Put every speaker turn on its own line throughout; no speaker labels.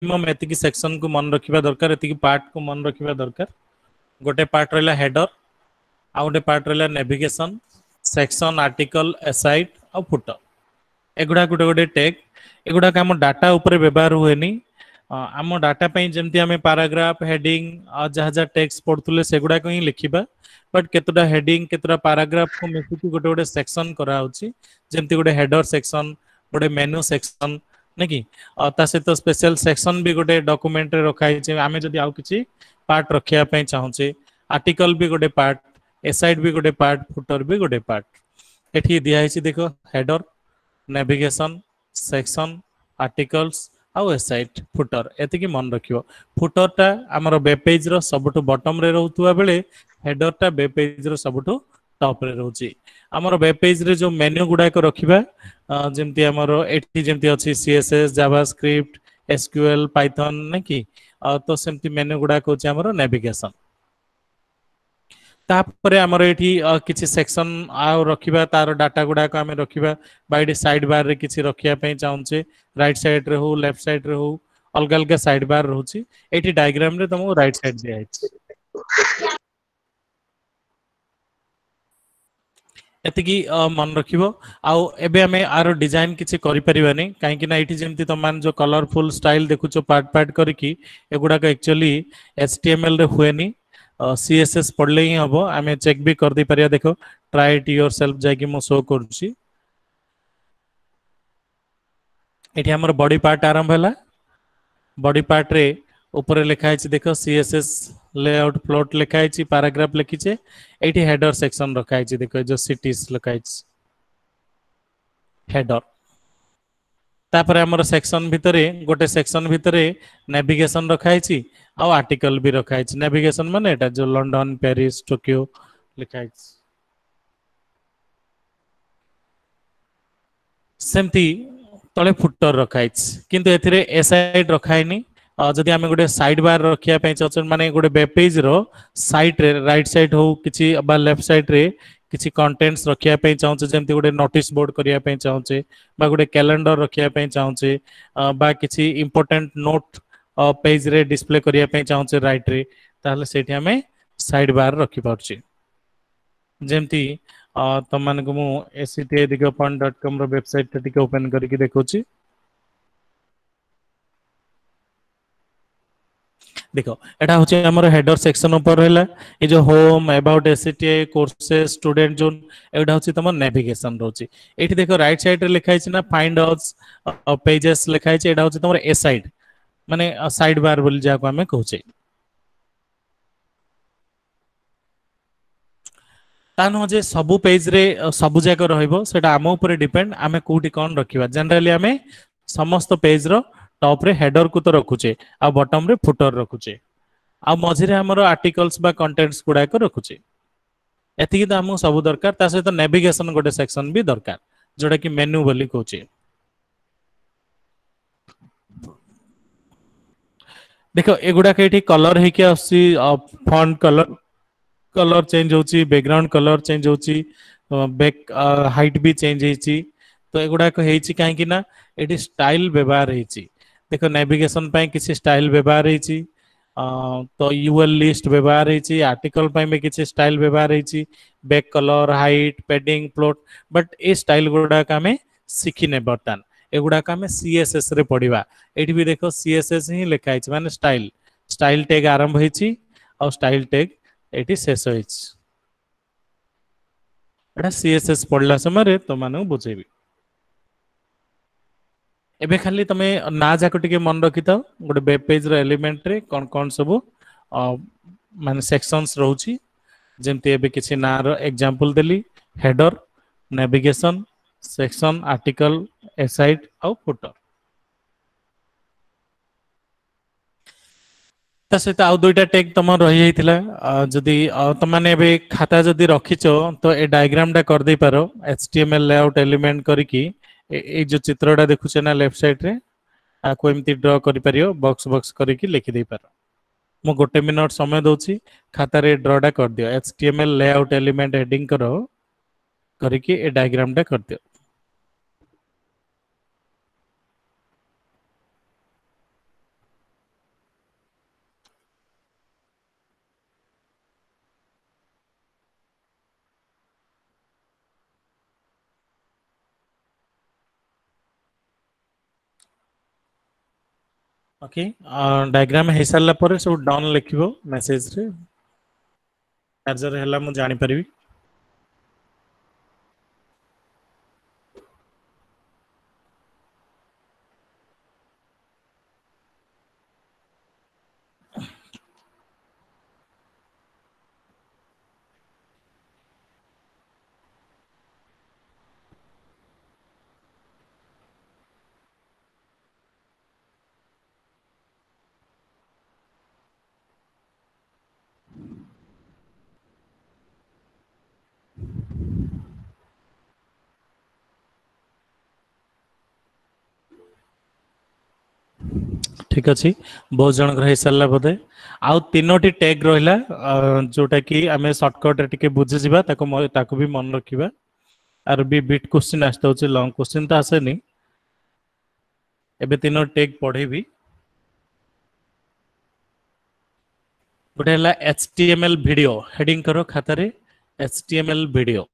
Minimum एतिकी section को मन रखिबा दरकार, एतिकी पार्ट को मन रखिबा दरकार। गोटे पार्ट रहला हेडर, आ गोटे पार्ट रहला नेविगेशन, सेक्शन, आर्टिकल, एसाइट आ फुटर। एगुडा गोटे गोटे टैग, एगुडा हम डाटा ऊपर व्यवहार हुएनी। आम डाटा जमती आम पाराग्राफ हेडिंग जहाँ जहाँ टेक्स्ट पढ़ुले सेगुड़ा ही लिखा, बट केतुटा हेडिंग केतुटा पाराग्राफ को मिसिकी गोटे गोटे सेक्शन कराउछि, जेमती गोटे हेडर सेक्शन, गोटे मेनू सेक्शन ना कि ता सहित स्पेशल सेक्शन भी गोटे डॉक्यूमेंट रे रखाई छै। आमे जदी आउ किछि पार्ट रखिया पई चाहूचे, आर्टिकल भी गोटे पार्ट, एसाइड भी गोटे पार्ट, फुटर भी गोटे पार्ट। एठी दिया है देखो हेडर, नेविगेशन, सेक्शन, आर्टिकल्स आउ एसाइट, फुटर एतिकी मन रखियो। फुटरटा आमर वेब पेज रो सबटु बॉटम रे रहउतुवा बेले हेडरटा वेब पेज रो सबटु टॉप रे रहउची। आमर वेब पेज रे जो मेन्यू गुडा को रखिबा, जेमती आमर एठी जेमती अछि सीएसएस, जावास्क्रिप्ट, एसक्यूएल, पाइथन नै कि तो सेमती मेन्यू गुडा को आमर नेविगेशन। तापर आमर एठी किछि सेक्शन आ रखिबा, तार डाटा गुडा को आमे रखिबा बाइड साइड बार रे किछि रखिया पई चाहूचे, राइट साइड रे हो लेफ्ट साइड रे हो अलग अलग साइड बार रहउची। एठी डायग्राम रे तुमको राइट साइड दिया है एतिकी मन रखिबो। आउ एबे हमें आरो डिजाइन किछि करि परिबानी, काहे कि ना एठी जेमती तमान जो कलरफुल स्टाइल देखुचो पार्ट पार्ट करिकी, एगुडा का एक्चुअली एचटीएमएल रे हुएनी, सीएसएस पढ़ले ही हबो। आमे चेक भी कर दी परिया, देखो ट्राई इट योरसेल्फ जाकी मो शो करूची। एठी हमर बॉडी पार्ट आरंभ हैला। बॉडी पार्ट रे ऊपर लिखा है देखो सीएसएस लेआउट फ्लोट लिखा है, पैराग्राफ लिखिचे। एठी हेडर सेक्शन रखा है देखो जो सिटीज लिखा है हेडर। तापर हमर सेक्शन भितरे गोटे सेक्शन भितरे नेविगेशन रखा है आ आर्टिकल भी रखा है। नेविगेशन माने एटा जो लंदन, पेरिस, टोक्यो लिखा है। सेमती तले फुटर रखा है, किंतु एथिरे एसाइड रखा है। जदि आमे गोटे साइड बार रखिया पई चाहछन, माने गोटे वेब पेज रो साइड रे राइट साइड हो किछि बा लेफ्ट साइड रे किछि कंटेंट्स रखिया पई चाहछे, जेमति गोटे नोटिस बोर्ड करिया पई चाहछे, बा गोटे कैलेंडर रखिया पई चाहछे, बा किछि इंपोर्टेंट नोट पेज रे डिस्प्ले करिया पई चाहछे राइट रे, ताहले सेठी आमे साइड बार रखि पारछी। जेमति तम मान को मु actiedigopan.com रो वेबसाइट टिके ओपन करके देखौची। देखो एटा होचे हमर हेडर सेक्शन ऊपर हैला, ए जो home, about ACTA, courses, student zone, एटा होची तमर नेविगेशन रोची। एठी देखो राइट साइड रे लिखा है ना फाइंड अस पेजेस लिखा है, एटा होची तमर ए साइड माने साइड बार बोल जाको हमें कहूचे। तानो जे सबु पेज रे सबु जाक रहइबो, सेटा आम ऊपर डिपेंड आमे कोठी कोन रखिबा। जनरली आमे समस्त पेज रो टॉप रे हेडर को तो रखुचे, आ बॉटम रे फुटर रखुचे, आ मझिरे हमरो आर्टिकल्स बा कंटेंट्स गुडा को रखुचे। एतिकी तो हमको सब दरकार, ता सहित नेविगेशन गोटे सेक्शन भी दरकार, जोटा कि मेन्यू बोली कहूचे। देखो एगुडा के कलर है कि आसी, फॉन्ट कलर कलर चेंज होची, बैकग्राउंड कलर चेंज होची, बैक हाइट भी चेंज होची। तो एगुडा को हेची काहे कि ना एटी स्टाइल व्यवहार हेची। देखो नेविगेशन पय किसी स्टाइल व्यवहार हेची, तो यूएल लिस्ट व्यवहार हेची, आर्टिकल पय में किसी स्टाइल व्यवहार हेची, back colour, height, padding, float. But ए स्टाइल गुडा का हमें सिखी ने बर्तन, एगुडा का हमें सीएसएस रे पढ़िबा। एठी भी देखो सीएसएस ही लिखा है माने स्टाइल, स्टाइल टैग आरंभ हेची और स्टाइल टैग एटी शेष होइछ। एटा सीएसएस पढ़ला समय रे तो माने बुझेबी। एबे खाली तमे ना जाको टिके मन रखि थाओ, गोटे वेब पेज रो एलिमेंट रे कोन कोन सब माने सेक्शंस रहउची। जेमते एबे किछि ना रो एग्जांपल देली, header, navigation, section, article, a side और फुटर। ता सहित आउ दुईटा टैग तुम रही जाइथिला। जदि तुम माने एबे खाता जदि रखिचो तो ए डायग्राम टा कर दे पारो, एचटीएमएल लेआउट एलिमेंट करिकी ए जो चित्रटा देखुचे ना लेफ्ट साइड रे, आको एमती ड्रा करि परियो, बॉक्स बॉक्स करिकी लिखि दे पारो। मो गोटे मिनट समय दोची, खाता रे ड्रा टा कर दियो, एचटीएमएल लेआउट एलिमेंट हेडिंग करो, करिकी ए डायग्राम टा कर दियो। ओके डायग्राम हे सारा पर सब डन लिखिबो मेसेज रे चार्जर हैला मु जानि परिबी ठीक अच्छी बहुत जन हो सारा बोधे आउ तीनोटी टैग रहा जोटा कि आम सर्टकट टे बुझीजा भी मन रखा आर भी बिट क्वेश्चन आसता लंग क्वेश्चन तो आसेनी एबे तीनो टैग पढ़ेबी गोटे है HTML वीडियो हेडिंग करो खातार HTML वीडियो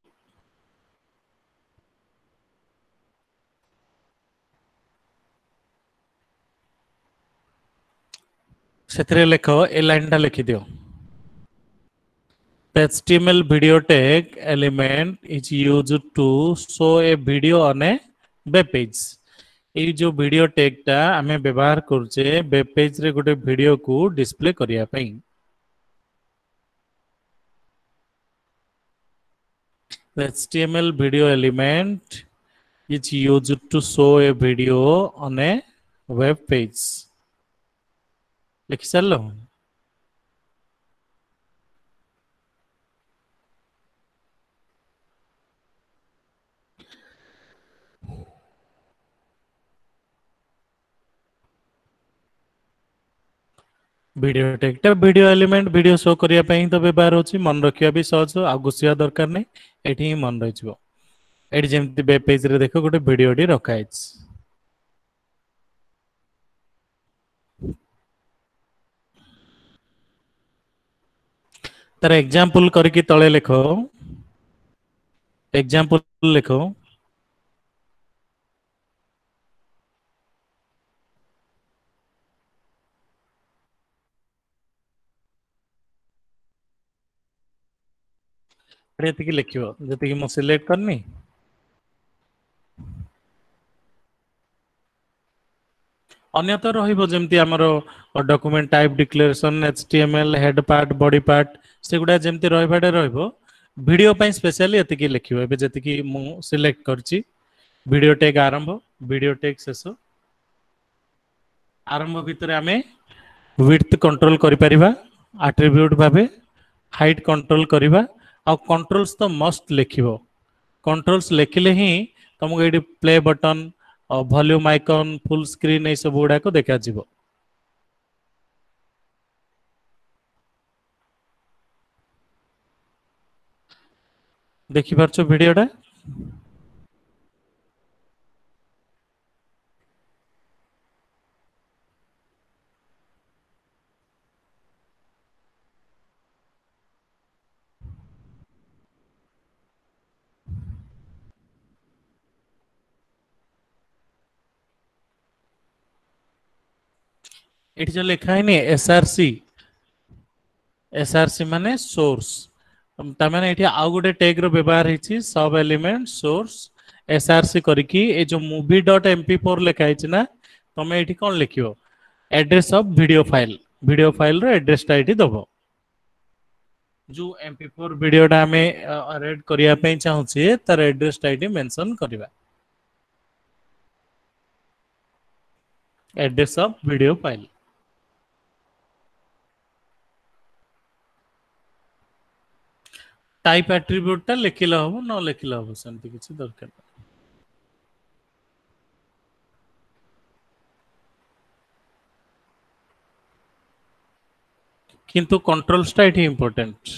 से लेख ए लाइन टा लिखि दियो HTML video tag element is used to show a video on a web page. ये जो वीडियो टैग टा आमे व्यवहार करछे वेब पेज रे गोटे वीडियो को डिस्प्ले करिया पई The HTML video element is used to show a video on a web page. लिख सारलो वीडियो टैग टा वीडियो एलिमेंट वीडियो शो करिया पई तो व्यवहार होची मन रखिया भी सहज आ गुसिया दरकार नै एठी ही मन रहिजो एठी जेमति वेब पेज रे देखो गोटे वीडियो डी रखा है तार एग्जांपल करके तळे लिखो एग्जांपल लिखो एति लिखियो जति कि मु सिलेक्ट करनी अन्यथा रहिबो जेमति हमरो document type declaration HTML head part body part सेगुडा जेमति रहिबाडे रहिबो वीडियो पई स्पेशली एति कि लिखियो एबे जति कि मु सिलेक्ट करची वीडियो टैग आरंभ वीडियो टैग शेष आरंभ भितर आमे विड्थ कंट्रोल करि परिबा एट्रिब्यूट भाबे हाइट कंट्रोल करिबा आ कंट्रोल्स तो मस्ट लिखिबो कंट्रोल्स लिखिले ही तुमको ये play button volume icon full screen ये सब गुड़ा को देखा जीवो देखि पारछो वीडियोटा ये जो लिखा है नी एसआरसी माने सोर्स तमाने ये आउ गोटे टैग रो व्यवहार है सब एलिमेंट सोर्स एसआरसी करके ये जो मूवी डॉट mp4 लिखा है ना तमे ये कौन लिखियो एड्रेस ऑफ वीडियो फाइल रो एड्रेस टा ये दबो जो mp4 वीडियो टा हमें रेड करिया पे चाहूचे तार एड्रेस टा ये मेंशन करबा address of video file type attribute टा लिखिला हो न लिखिला हो सेमति किछि दरकार किंतु कंट्रोल्स टा इट इंपोर्टेंट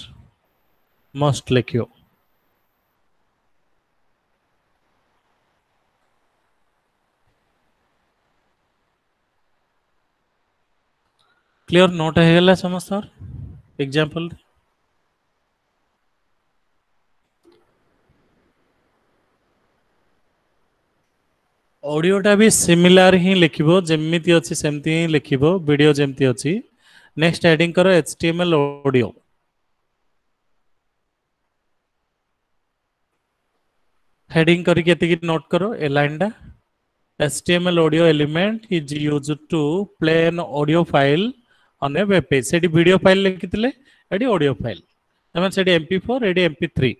मस्ट लिखियो क्लियर नोट है गला समस्त एग्जांपल ऑडियोटा भी सिमिलर ही लिखिबो जेमिति अछि सेमति ही लिखिबो वीडियो जेमति अछि नेक्स्ट हेडिंग करो एचटीएमएल ऑडियो हेडिंग करके एतिकी नोट करो ए लाइन टा HTML audio element is used to play an audio file on a web page सेठी वीडियो फाइल लिखितले एडी ऑडियो फाइल तमे सेठी MP4 AD MP3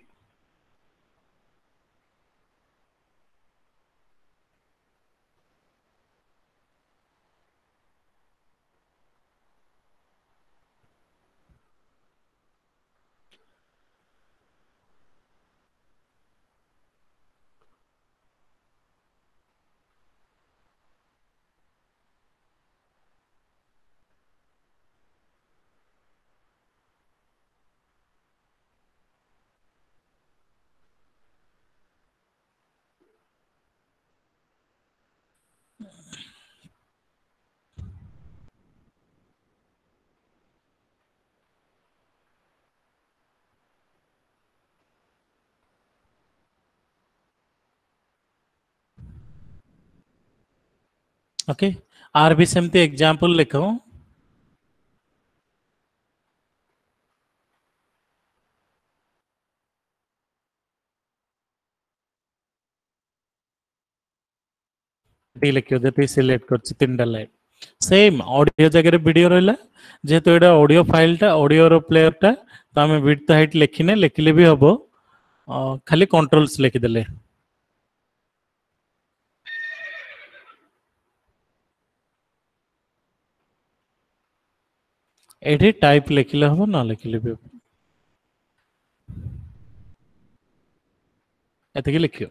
okay are भी सेमती एग्जांपल लिखो डी लिखियो जति सिलेक्ट करछि तीनटा लाइन सेम ऑडियो जगह वीडियो रहला जेहेतु एटा ऑडियो फाइल टा ऑडियो रो प्लेयर टा तो हमें विड्थ हाइट लिखिने लिखले भी हबो खाली कंट्रोल्स लिखि देले एठी टाइप लिखले हबो ना लिखले भी एतिकी लिखियो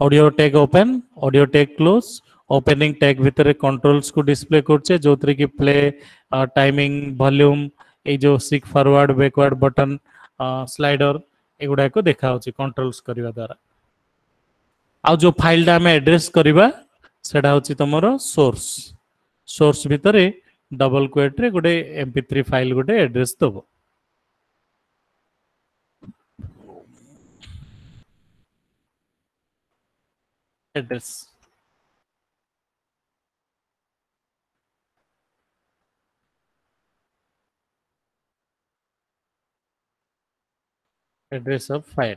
audio tag open audio tag close opening tag भितर कंट्रोल्स को डिस्प्ले करछे जोतरे की प्ले टाइमिंग वॉल्यूम ए जो सिक फॉरवर्ड बैकवर्ड बटन स्लाइडर एगुडा को देखा होची कंट्रोल्स करबा द्वारा आ जो फाइल दा हमें एड्रेस करबा सेडा होची तमरो सोर्स सोर्स भितरे डबल क्वेट रे गोटे MP3 फाइल गोटे एड्रेस दबो address address of file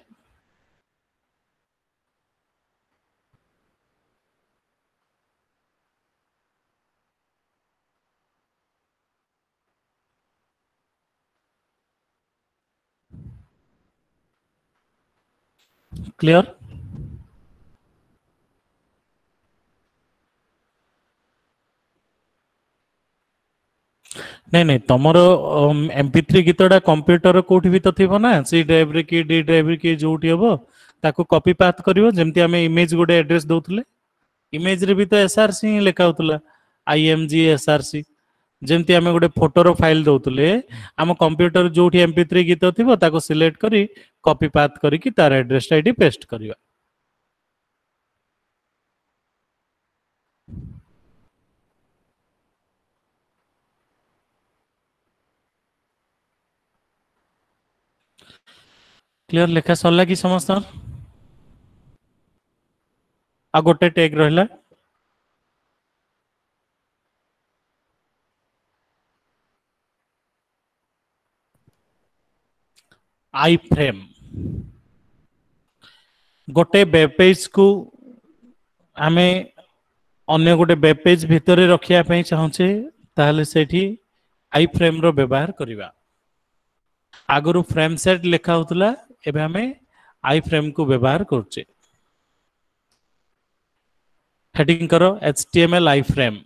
clear नहीं नहीं तमरो MP3 गीतटा कंप्यूटर कोठी भी तो थिबो ना सी ड्राइव रे की डी ड्राइव रे की जोठी हबो ताको कॉपी पाथ करिवो जेमति हमें इमेज गोटे एड्रेस दउतले इमेज रे भी तो SRC ही लिखा होतला IMG SRC जेमति हमें गोटे फोटो रो फाइल दउतले हम कंप्यूटर जोठी MP3 गीत थिबो ताको सिलेक्ट करी कॉपी पाथ करी की तार एड्रेस आईडी पेस्ट करिवा क्लियर लिखा सरला कि समस्त आ गोटे टैग रहला आई फ्रेम गोटे वेब पेज को हमें अन्य गोटे वेब पेज भितर रखिया पई चाहूचे ताहले सेठी आई फ्रेम रो व्यवहार करिवा आगरु फ्रेम सेट लिखा होतला एबे हमें आई फ्रेम को व्यवहार करचे हेडिंग करो HTML आई फ्रेम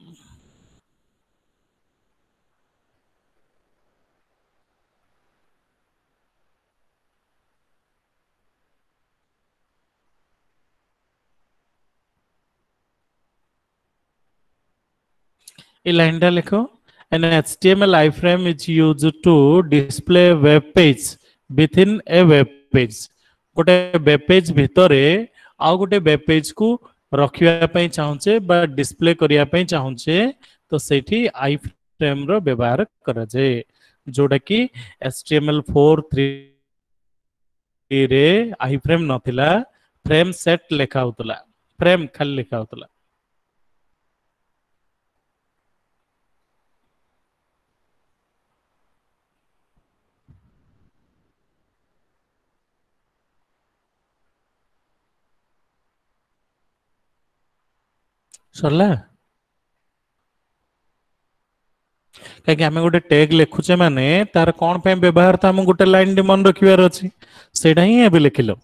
ए लाइन टा लिखो an HTML iframe is used to display web page within a web page गोटे वेब पेज भितरे आ गोटे वेब पेज को रखिया पई चाहूचे बा डिस्प्ले करिया पई चाहूचे तो सेठी आई फ्रेम रो व्यवहार करा जे जोटा कि HTML4 3 रे आई फ्रेम नथिला फ्रेम सेट लिखा होतला फ्रेम खाली लिखा होतला सरला कहीं आम गोटे टैग लिखुचे माने तार कौन पे व्यवहार तो आम गोटे लाइन मन रखार अच्छी से लिखिल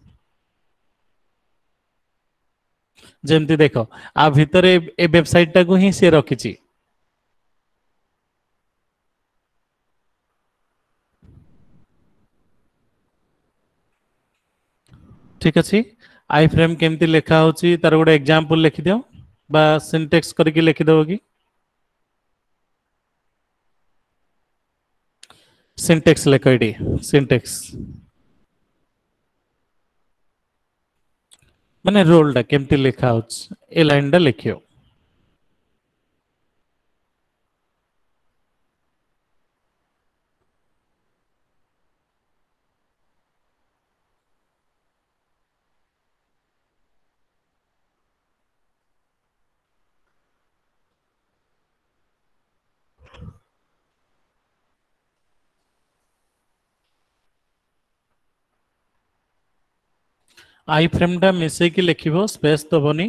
जमती देख आ भितर ए वेबसाइट टाक ही सी रखी ठीक अच्छे आई फ्रेम केमती लिखा होची तार गोटे एग्जांपल लिखि दियो बा सिंटेक्स करके लिखि दबो कि सिंटेक्स लिख एडी सिंटेक्स माने रोल टा केमती लिखा होच ए लाइन टा लिखियो आई फ्रेम टा मिसे की लिखिबो स्पेस दबोनी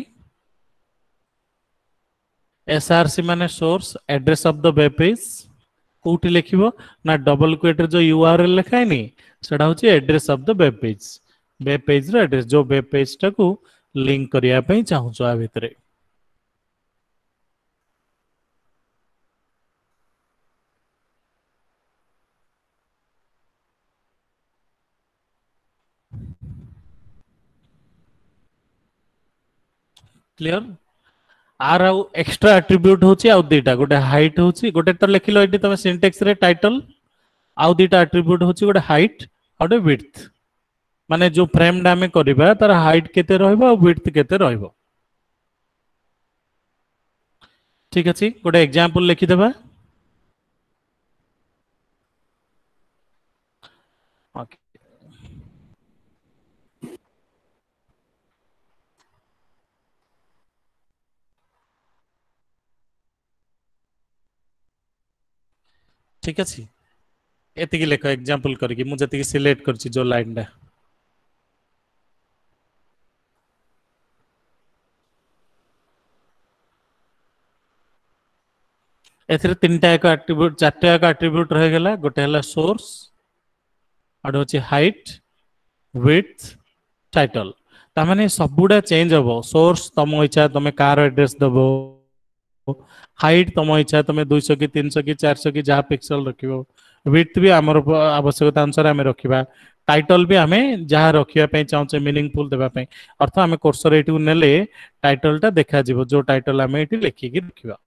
एसआरसी माने source address of the web page कोठी लिखिबो ना डबल क्वेट जो यूआरएल लिखाय नी सेडा होची address of the web page रो एड्रेस जो वेब पेज टा को लिंक करिया पई चाहू आ भितरे क्लियर आर आउ एक्स्ट्रा एट्रिब्यूट होची आउ दीटा गोटे हाइट होची गोटे तो लिखिलो एटी तमे सिंटेक्स रे टाइटल आउ दीटा एट्रिब्यूट होची गोटे हाइट और गोटे विड्थ माने जो फ्रेम डा में करबा तार हाइट केते रहइबो और विड्थ केते रहइबो ठीक अछि गोटे एग्जांपल लिखि देबा ओके ठीक अछि एतिकी लेख एग्जांपल करके मु जति सिलेक्ट करछि जो लाइन डा एथिरे तीनटा एक एट्रिब्यूट चारटा एक एट्रिब्यूट रह गेला गोटे हला सोर्स आड होछि हाइट विड्थ टाइटल ता माने सबुडा चेंज हबो सोर्स तम इच्छा तमे कार एड्रेस दबो हाइट तम इच्छा तमे 200 की 300 की 400 की जहाँ पिक्सल रखिबो विड्थ भी हमर आवश्यकता अनुसार हमें रखिबा टाइटल भी हमें जहाँ रखिया पे चाहूचे मीनिंगफुल देबा पे अर्थ हमें कर्सर एटू नेले टाइटल टा देखा जिवो जो टाइटल हमें एटी लिखि कि रखिबा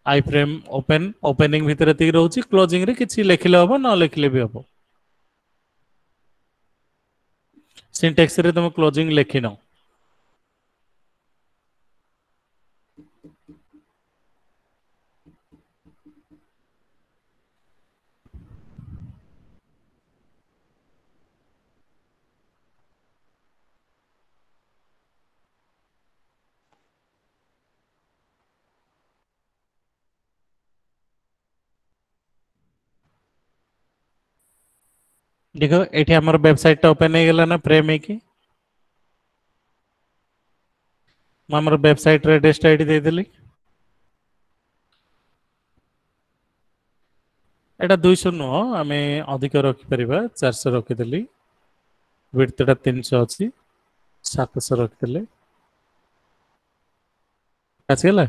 आई फ्रेम ओपन ओपनिंग भितर एति रहउची क्लोजिंग रे किछि लिखिले हबो न लिखिले भी हबो सिंटेक्स रे तुम क्लोजिंग लिखिनो देखो एठी हमर वेबसाइट टा ओपन हे गेला ना फ्रेम है कि हमर वेबसाइट रे एड्रेस आईडी दे देली एटा 200 नो आमे अधिक रखि परिबा 400 रखि देली विड्थ टा 300 अछि 700 रखि देले आछि गेला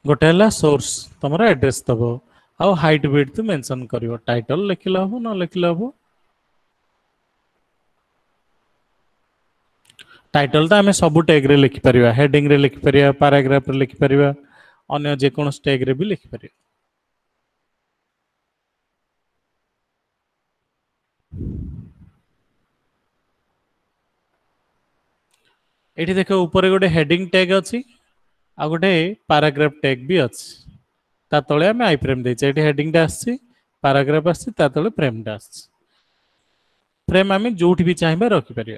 गोटे हला सोर्स तमरा एड्रेस दबो आ हाइट विड्थ मेंशन करिवो टाइटल लिखिला हो न लिखिला हो टाइटल तो आमे सब टैग रे लिखि परिबा हेडिंग रे लिखि परिबा पैराग्राफ रे लिखि परिबा अन्य जे कोन टैग रे भी लिखि परिबा एठी देखो ऊपर गोटे हेडिंग टैग अछि आ गोटे पैराग्राफ टैग भी अछि ता तळे आमे आई फ्रेम देछे एठी हेडिंग टा आछि पैराग्राफ आछि ता तळे फ्रेम टा आछि फ्रेम आम जो भी चाहिए रखिपर।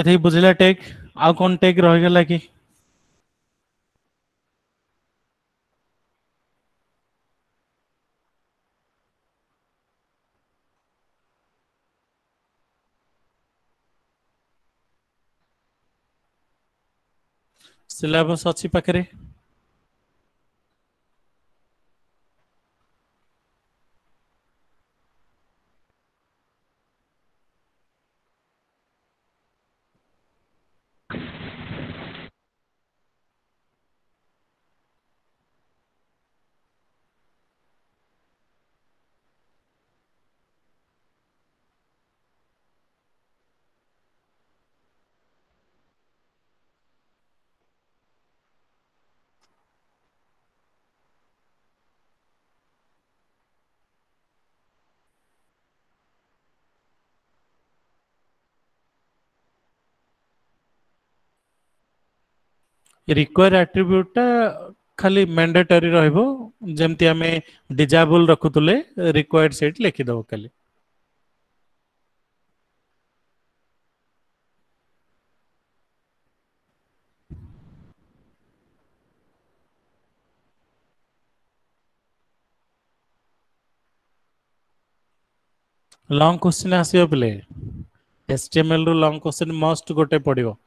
ये बुझला टेक आउ कौन टेक रहीगला कि सिलेबस अच्छी पाखे रिक्वायर एट्रिब्यूट खाली मैंडेटरी रहिबो जेमती आमे डिजेबल रखुतले रिक्वायर्ड सेट लिखिदबो खाली लॉन्ग क्वेश्चन आसीबो पले एचटीएमएल रो लॉन्ग क्वेश्चन मस्ट गोटे पड़िबो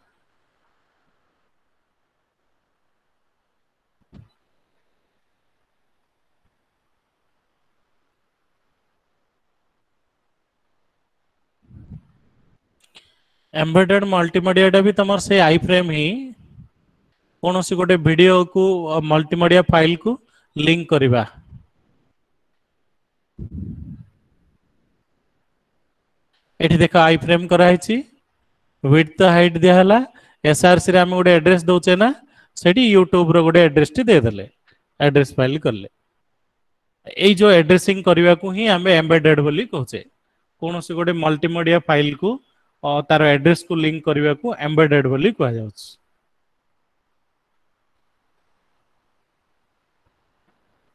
एम्बेडेड मल्टीमीडिया टा भी तमर से आई फ्रेम ही कौन सी गोटे वीडियो को मल्टीमीडिया फाइल को लिंक करवा एठी देखा आई फ्रेम कराई विड्थ हाइट दिहला एसआरसी रे हम गोटे एड्रेस दउचे ना सेठी यूट्यूब रो गोटे एड्रेस टी दे देले एड्रेस फाइल करले एई जो एड्रेसिंग करबा को ही हमें एम्बेडेड बोली कहचे कौन सी गोटे मल्टीमीडिया फाइल को तार एड्रेस को लिंक करबा को एम्बेडेड बोली कहा जाउछ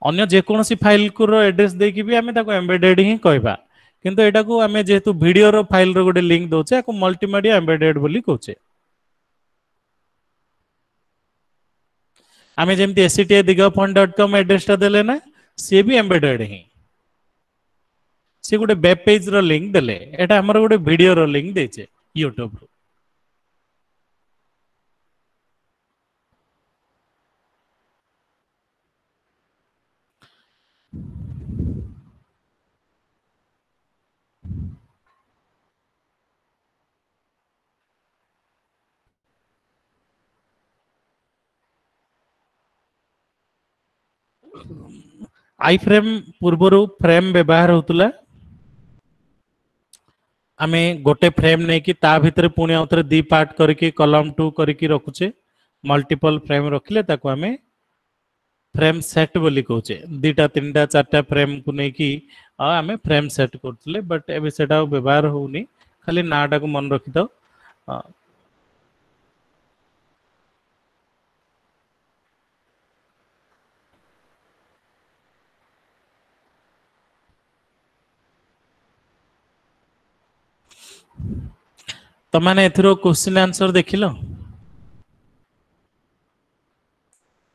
अन्य जे कौन सी फाइल को रो एड्रेस देकी भी हमें ताको एम्बेडेड ही कहबा किंतु एटा को हमें जेहेतु वीडियो रो फाइल रो गोटे लिंक दउचे को मल्टीमीडिया एम्बेडेड बोली कहचे आमे जेमती sctdigafund.com एड्रेस टा देले ना से भी एम्बेडेड ही से गोटे वेब पेज रो लिंक देले एटा हमर गोटे वीडियो रो लिंक देचे यूट्यूब रो आई फ्रेम पूर्वर फ्रेम व्यवहार होतला आमे गोटे फ्रेम नहीं कि ता भितर पुणी आउथरे दी पार्ट करके कॉलम 2 करके रखुचे मल्टीपल फ्रेम रखले ताको आमे फ्रेम सेट बोली कहचे दीटा तीनटा चारटा फ्रेम को नहीं कि आमे फ्रेम सेट करतले बट एबे सेटा व्यवहार होउनी खाली नाटा को मन रखि दो तमाने एथरो क्वेश्चन आंसर देखिलो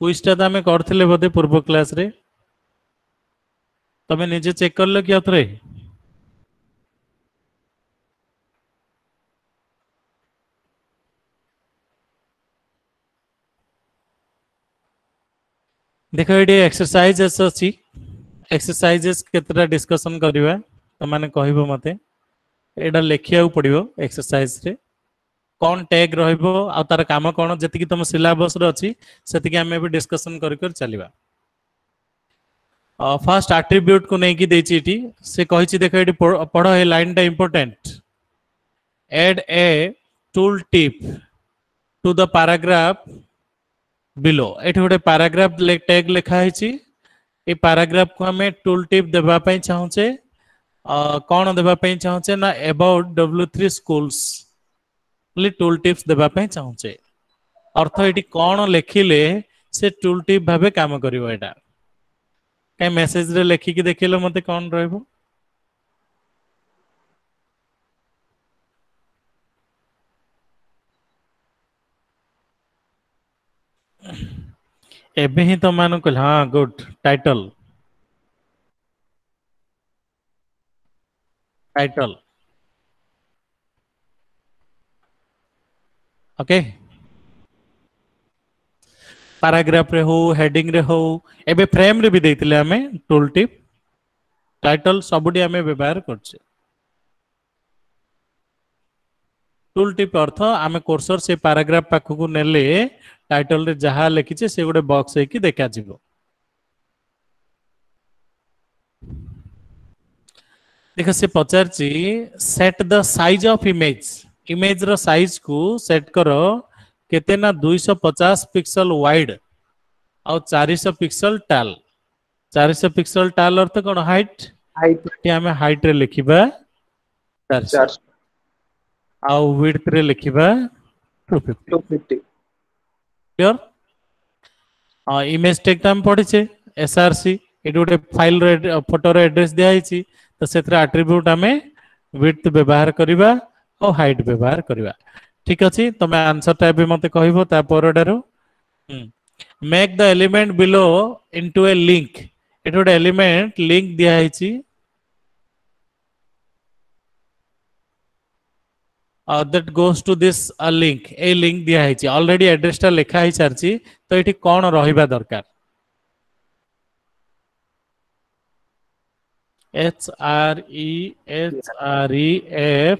क्विज टा आमे करथिले बोधे पूर्व क्लास रे तमे निजे चेक करलो कि अथरे देखो ये एक्सरसाइजेस अछि एक्सरसाइजेस केतरा डिस्कशन करबा तमाने कहबो मते एडा लेखिया पड़िबो एक्सरसाइज रे कौन टैग रहिबो आ तार काम कोन जति कि तुम सिलेबस रे अछि सेति कि हमें भी डिस्कशन कर कर चलिबा फर्स्ट एट्रिब्यूट को नहीं कि देछि इटी से कहिछि देखो एटी पढो ए लाइन टा important add a tooltip to the paragraph below एठी गोटे पैराग्राफ टैग लिखा है ये पैराग्राफ को हमें टूल टिप देबा पई चाहूचे कौन देबा पई चाहूचे ना about W3 schools tool tips देबा पई चाहूचे अर्थ एटी कौन लिखिले से टूल टिप भाबे काम करिवो एटा कहीं मेसेज रे लेखिकी देखिलो मते कौन रहइबो एबे ही तो मानो कहल हाँ good title title okay paragraph रे हो हेडिंग रे हो एबे फ्रेम रे भी देथिले हमें टूल टिप टाइटल सबुडी हमें व्यवहार करछे टूल टिप अर्थ आमे कोर्सर से पैराग्राफ पाखु नेले टाइटल रे जहा लिखिचे से गोटे बॉक्स है कि देखा जिवो देखो से पचारची set the size of image image रो साइज को सेट करो केते ना 250 पिक्सल वाइड और 400 पिक्सल टाल 400 पिक्सल टाल अर्थ कोन हाइट
हाइट
टी हमें हाइट रे लिखिबा 400 आ विड्थ रे लिखिबा 250 क्लियर इमेज टैग हम पढ़ी छे एसआरसी एटी गोटे फाइल रो फोटो रो एड्रेस दिया हिची तो सेथरे एट्रिब्यूट हमें विड्थ व्यवहार करिबा और हाइट व्यवहार करिबा ठीक अछि तमे आंसर टाइप भी मते कहइबो ता परडारो make the element below into a link एटी गोटे एलिमेंट लिंक दिया हिची that goes to this link ए लिंक दिया हिची ऑलरेडी एड्रेस ता लिखा हि सारची तो एठी कोन रहिबा दरकार HREF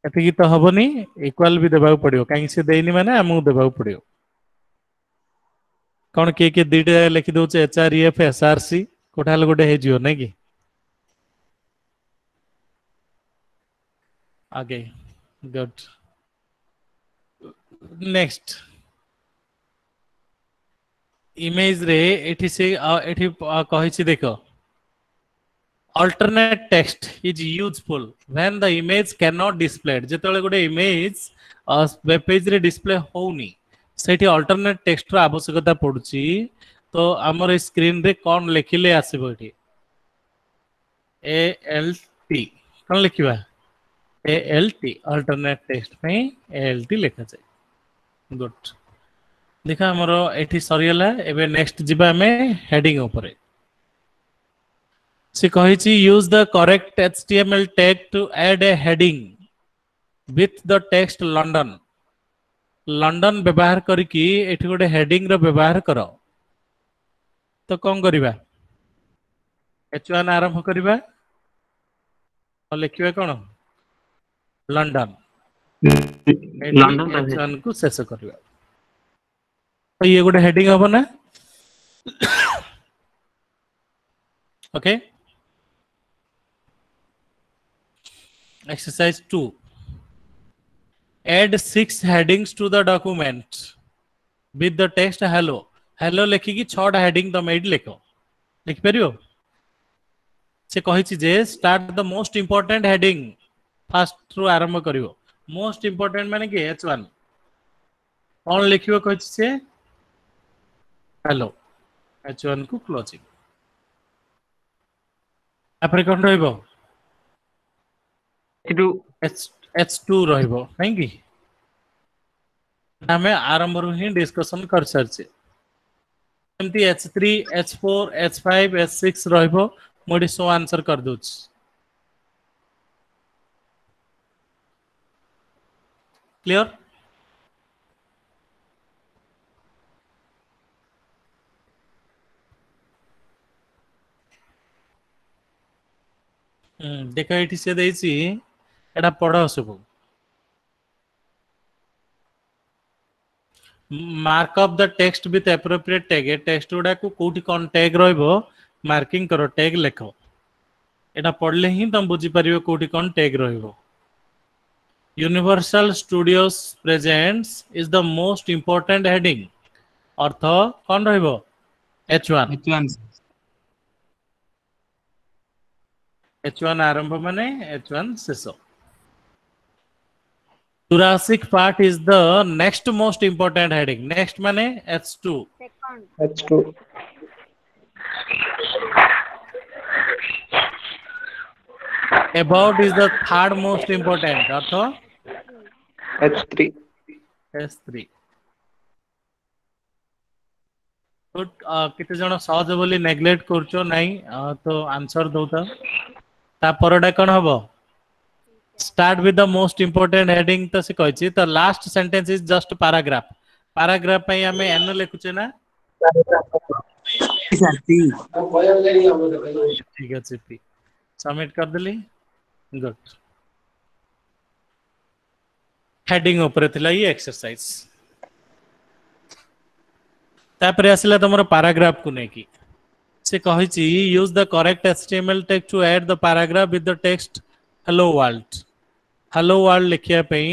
एति तो हबनी इक्वल भी देबाक पड़ियो काहे से देइनी माने हमहु देबाक पड़ियो कोन के दीटा लिखि दोचे HREF SRC कोठाल गोटे हे जियो नै कि आगे गुड नेक्स्ट इमेज रे एठी से एठी कहि छी देखो alternate text is useful when the image cannot displayed जेतले गोटे इमेज वेब पेज रे डिस्प्ले होउनी सेठी alternate text रो आवश्यकता पडुची तो हमर स्क्रीन रे कोन लिखिले आसीबो एठी ALT कोन लिखिबा ALT alternate text पे ALT लिखा जाय गुड देखा हमरो एठी सरियला एबे नेक्स्ट जिबा हमें हेडिंग ऊपर से कहिची use the correct HTML tag to add a heading with the text London London व्यवहार करके एठी गोटे हेडिंग रो व्यवहार करो तो कौन करिबा H1 आरंभ करिबा और लिखिबा कोन लंडन लंडन H1 को शेष करिबा तो ये गोटे हेडिंग हबो ना okay Exercise 2 add 6 headings to the document with the text hello hello लिखि कि 6 हेडिंग तुम एड लिखो लिख परियो से कहिछि जे start the most important heading first रु आरंभ करियो मोस्ट इंपोर्टेंट माने कि H1 कौन लिखियो कहिछि से हेलो H1 को क्लोजिंग après कोन रहइबो H2 रहइबो नै कि हमें आरंभ रु ही डिस्कशन कर सरछे एमती H3 H4 H5 H6 रहइबो मोडी सो आंसर कर दोछ क्लियर देखो एठी से देछि एटा पढो सब mark up the text with appropriate tag ए टेक्स्ट गुडा को कोठी कोन टैग रहइबो मार्किंग करो टैग लिखो एटा पढले ही तुम बुझी परियो कोठी कोन टैग रहइबो Universal Studios presents is the most important heading अर्थ कोन रहइबो H1 H1 आरंभ माने H1 शेष Thoracic part is the next most important heading. Next mane H2.
Second.
H2.
About is the third most important. Artho
Three.
H3.
S3. Good. केते जण सहज बोली नेग्लेक्ट करछो नाही तो आंसर दोता ता परडा कोन हबो start with the most important heading तो से कहछि तो last sentence is just paragraph paragraph पई हमें एन लिखुचे ना ठीक है पी सबमिट कर देली गुड हेडिंग ऊपर थिला ये एक्सरसाइज तापर आसिला तमरो पैराग्राफ को नेकी से कहिछि use the correct HTML text to add the paragraph with the text hello world लिखिया पई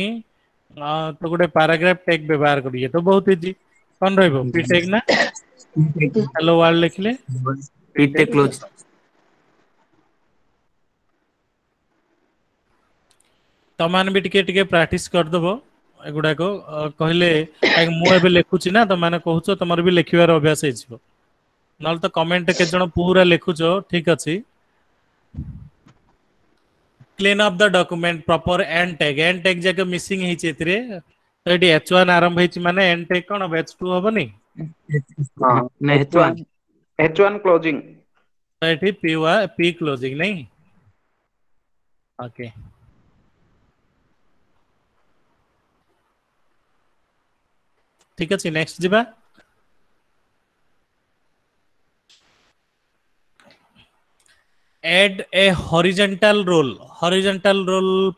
तो गोटे पैराग्राफ टेक व्यवहार करिए तो बहुत इजी कौन रहइबो पी टेक ना हेलो वर्ल्ड लिखले
पी टेक क्लोज
तमान भी टिके प्रैक्टिस कर दबो एगुडा को कहले काई मु एबे लिखुची ना तो माने कहूचो तमर भी लिखिबार अभ्यास हेजिबो नल तो कमेंट के जण पूरा लिखुचो ठीक अछि clean up the document proper and tag जके मिसिंग हे चेतरे तो एटी h1 आरंभ हेची माने एंड टैग कोन h2 होबनी
हां नै H1
H1 क्लोजिंग
तो एटी p क्लोजिंग नहीं ओके ठीक अछि नेक्स्ट जिबा add a horizontal role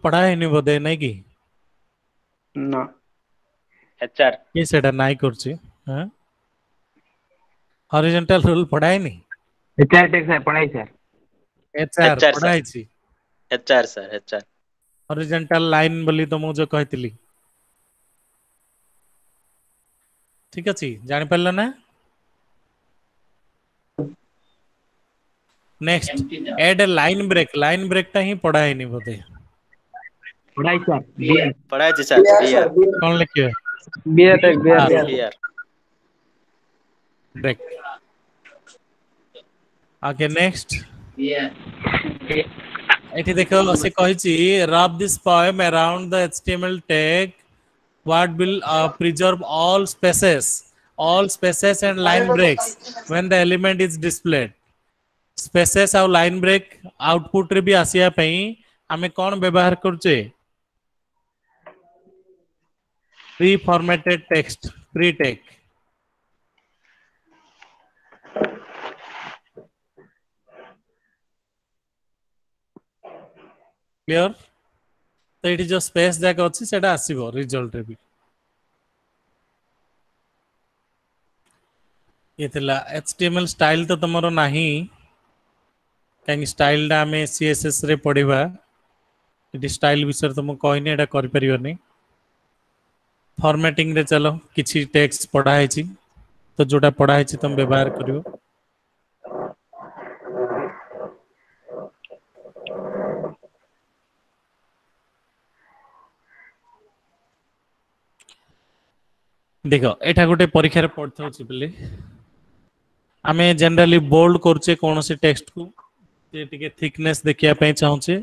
पढ़ा है नि बोधे नहीं की
ना
HR
ये सेटा नाइ करछि हां हॉरिजॉन्टल रोल पढ़ा है नि
HR टेक्स है पढ़ाई सर
एचआर
HR
पढ़ा है छी
HR sir HR
horizontal line बोली तो मु जो कहतिली ठीक अछि जानि परला ना next add a line break ता ही पढ़ा है नि बोधे
पढ़ाई सर पढ़ाई छी सर BR
कौन लिखियो
BR take BR
BR
break okay next एठी देखो से कहिछि wrap this poem around the HTML tag what will preserve all spaces and line breaks when the element is displayed spaces और line break output रे भी आसिया पई हमें कौन व्यवहार करछे preformatted text pre tag clear तो ये जो स्पेस जाक अच्छी सेटा आसीबो रिजल्ट रे भी ये थिला एचटीएमएल स्टाइल तो तमरो नाही काई स्टाइल डा में सीएसएस रे पढिबा इटी स्टाइल विषय तो मु कहनी एटा कर परियो नै फॉर्मेटिंग रे चलो किछि टेक्स्ट पढा हैछि तो जोटा पढा हैछि तुम व्यवहार करियो देखो एटा गोटे परीक्षा रे पढथौ छि बोली आमे जनरली बोल्ड करछे कोनोसी टेक्स्ट को ते टिके थिकनेस देखिया पई चाहूचे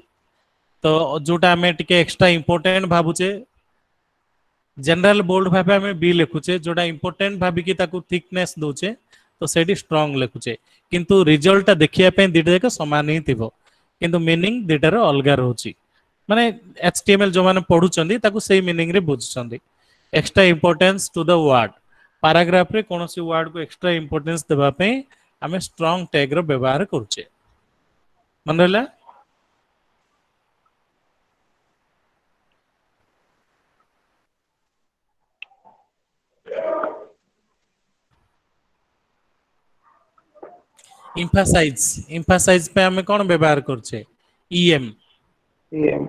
तो जोटा आमे टिके एक्स्ट्रा इंपोर्टेंट भाबुचे जनरल बोल्ड भाबे आमे बी लिखुचे जोटा इंपोर्टेंट भाबी कि ताकू थिकनेस दोचे तो सेडी स्ट्रांग लिखुचे किंतु रिजल्ट देखिया पई दिटा जाक समान ही थिबो किंतु मीनिंग दिटार अलगा रहउची माने एचटीएमएल जो माने पढुचंदी ताकू सेही मीनिंग रे बुझचंदी extra importance to the word paragraph रे कोनोसी वर्ड को एक्स्ट्रा इंपोर्टेंस देबा पे हमें स्ट्रांग टैग रो व्यवहार करछे मन रहला एम्फासाइज पे हमें कौन व्यवहार करछे EM
EM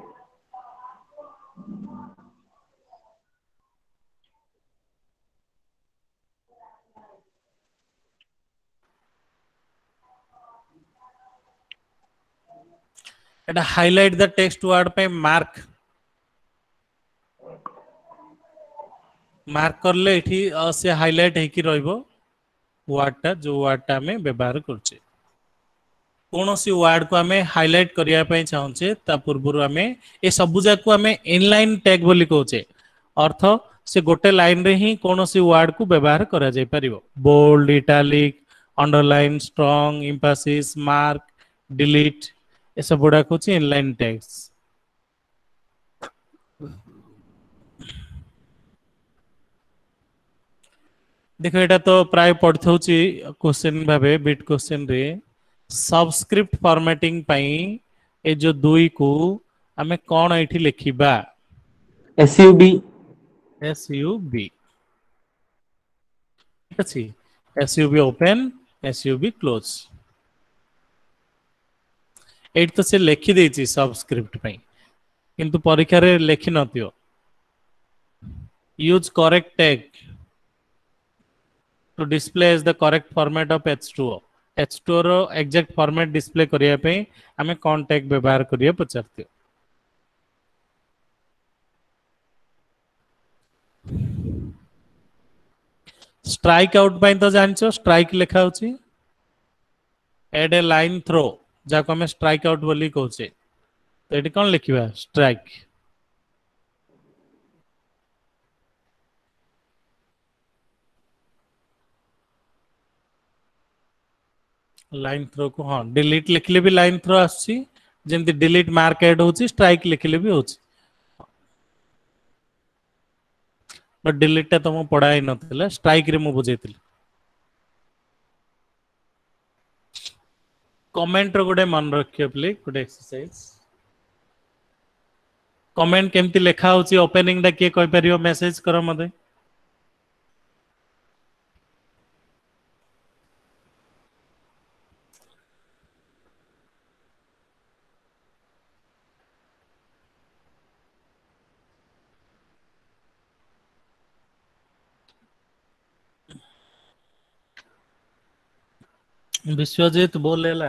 Etah highlight the text word पे मार्क मार्क करले एठी से हाइलाइट हेकी रहइबो वर्डटा जो वर्डटा हमें व्यवहार करछे कौन सी वर्ड को हमें हाइलाइट करिया पई चाहूचे ता पूर्वरु हमें ए सब जाक को हमें इनलाइन टैग बोली कहूचे अर्थ से गोटे लाइन रे ही कौन सी वर्ड को व्यवहार करा जाय परिबो bold italic underline strong emphasis mark delete ए सब गुडा कहूचे इनलाइन टैग्स देखो एटा तो प्राय पढ़थौची क्वेश्चन भाबे बिट क्वेश्चन रे सबस्क्रिप्ट फॉर्मेटिंग पई ए जो दुई को हमें कौन एठी लिखिबा
SUB
SUB ठीक अछि SUB open SUB close eight तो से लिखि देछि सबस्क्रिप्ट पई किंतु परीक्षा रे लिखि नथियो use correct tag to display as the correct format of H2O H2O रो एग्जैक्ट फॉर्मेट डिस्प्ले करिया पे हमें कौन टैग व्यवहार करिया पचारते स्ट्राइक आउट पाई तो जानछो स्ट्राइक लिखा होची एड ए लाइन थ्रो जाको हमें स्ट्राइक आउट बोली कहूचे तो एटी कौन लिखिबा स्ट्राइक लाइन थ्रो को हाँ डिलीट लिखले भी लाइन थ्रो आछी जेंति डिलीट मार्क ऐड होची स्ट्राइक लिखले भी होची बट डिलीट टा तुम पढ़ाई नथिला स्ट्राइक रे मु बुझेतिली कमेंट रो गोटे मन रखियो प्लीज गोटे एक्सरसाइज कमेंट केमती लिखा होची ओपनिंग दा के कहि परियो मेसेज करो मते विश्वजीत बोलेला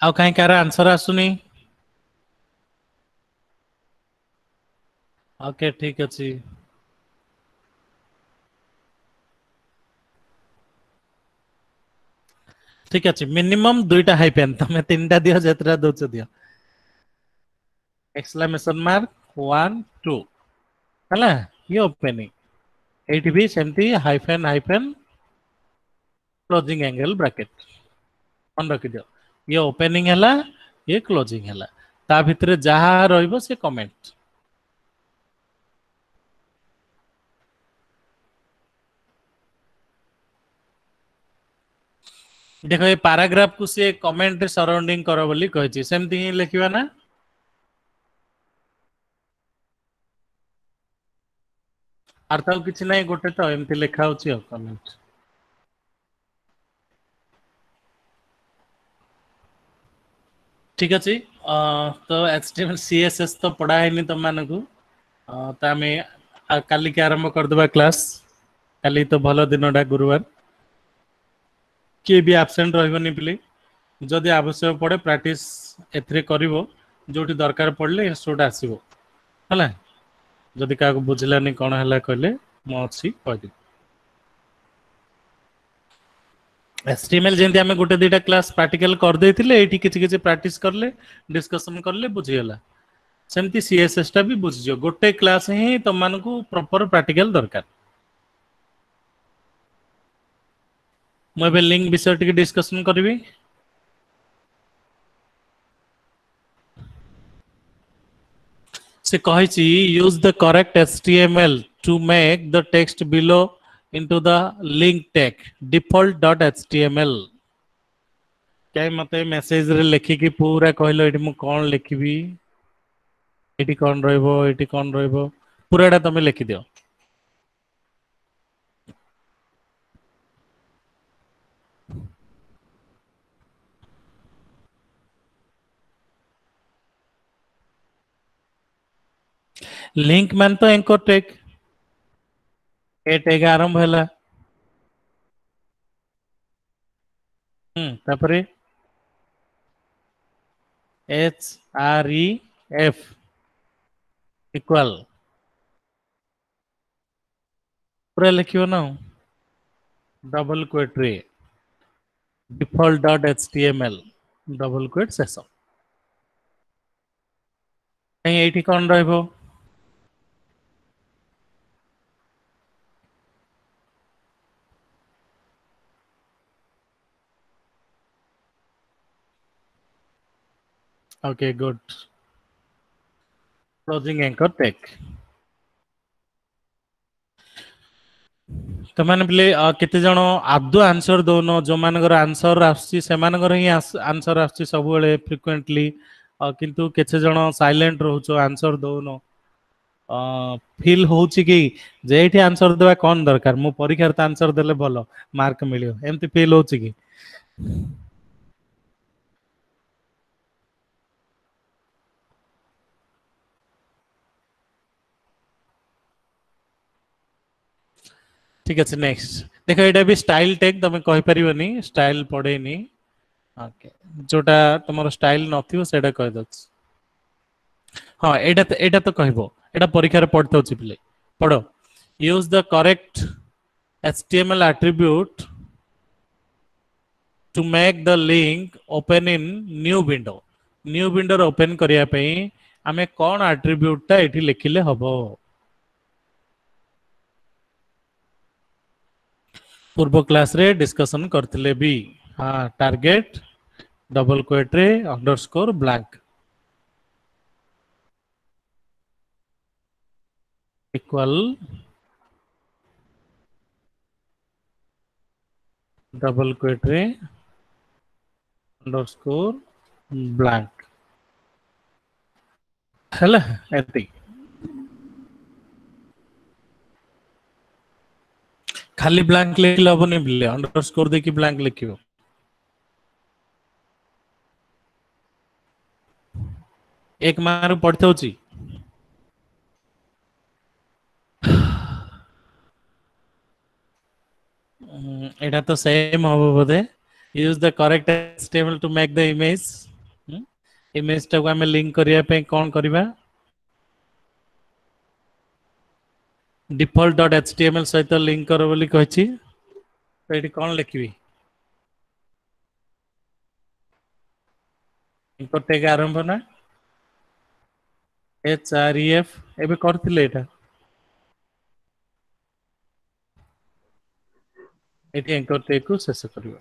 आउ कहीं कार आंसर आसुनी ओके ठीक अछि ठीक अछि मिनिमम दुईटा हाइपेन तमे तीनटा दियो जेतरा दोच दियो एक्सक्लेमेशन मार्क 1 2 हला ये ओपनिंग एटी भी सेमती hyphen hyphen closing angle bracket मन रखि दियो ये ओपनिंग हला ये क्लोजिंग हला ता भितरे जहा रहइबो से कमेंट देखो ये पैराग्राफ को से कमेंट रे सराउंडिंग करो बोली कहछि सेमती ही लिखिबा ना अर्थात किछि नै गोटे तो एमती लिखा होछि कमेंट ठीक अछि तो HTML CSS तो पढ़ा है नहीं तुम मानकू तो आम काली के आरंभ कर देबा क्लास काली तो भलो दिनटा गुरुवार किए भी एब्सेंट रहबनी प्लीज जदि आवश्यक पड़े प्रैक्टिस एथरे करिवो जोटी दरकार पड़ले इंस्टूट आसीबो हला जदि का बुझलानी कोन हला कहले मो अछि कहदि HTML जेंति आमे गोटे दुटा क्लास प्रैक्टिकल कर देथिले एठी किछि किछि प्रैक्टिस करले डिस्कशन करले बुझियला सेमती CSS टा भी बुझियो गोटे क्लास ही तुम मानकू प्रॉपर प्रैक्टिकल दरकार मैं बे लिंक विषय टिके डिस्कशन करबी से कहिछि use the correct HTML to make the text below into the link tag default.html क्या मते मेसेज रे लिखि कि पूरा कहलो एठी मु कोन लिखिबी एठी कोन रहइबो पूराटा तमे लिखि दियो लिंक मान तो एंकर टैग ए टैग आरंभ हला तापरे HREF इक्वल पूरा लिखियो ना डबल क्वेट रे default.html डबल क्वेट शेष एठी कौन रहबो okay good closing anchor tag तो माने बोले केते जण आदु आंसर दोनो जो मानकर आंसर आसी से मानकर ही आंसर आसी सब बेले फ्रिक्वेंटली किंतु केते जण साइलेंट रहउचो आंसर दोनो फील होउची कि जे एठी आंसर देबा कोन दरकार मु परीक्षा रे आंसर देले भलो मार्क मिलियो एमती फील होउची कि ठीक আছে नेक्स्ट देखो एटा भी स्टाइल टैग तमे कहि परिबनी स्टाइल पडेनी ओके जोटा तुमरो स्टाइल नथियो सेटा कहि दछ हां एटा तो कहबो एटा परीक्षा रे पढतो छि पिले पढो use the correct HTML attribute to make the link open in new window open करिया पई हमें कोन attribute ता एठी लिखिले हबो पूर्व क्लास रे डिस्कशन करथिले भी हां टारगेट डबल क्वेट रे underscore blank equal double quote रे अंडरस्कोर ब्लैंक हला एति खाली ब्लैंक लिखले हबनी बिले अंडरस्कोर देखि ब्लैंक लिखियो एक मारू पढ़ते होची एटा तो सेम हबो बोधे use the correct HTML to make the image image टा को हमें लिंक करिया पे कोन करबा default.html सहित लिंक करो बोली कहछि तो एठी कोन लिखबी इनपुट टैग आरंभ ना href एबे करथिले एटा एठी एंकर टैग को शेष करबा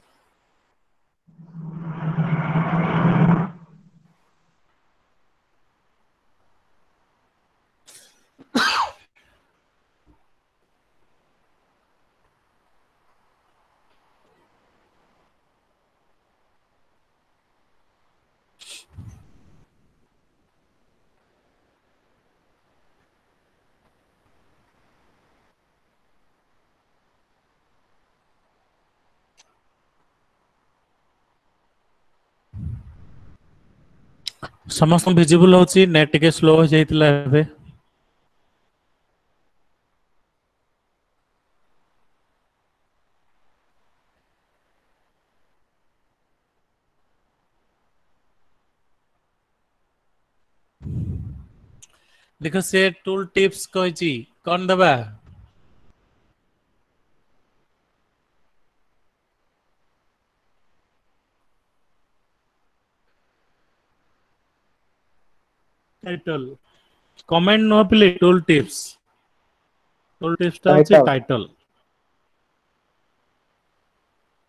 समस्त विजिबल होची नेट के स्लो हो जाइतला एबे देखो से टूल टिप्स कहछि कोन दबा टाइटल कमेंट नो प्ले टूल टिप्स ता होछि टाइटल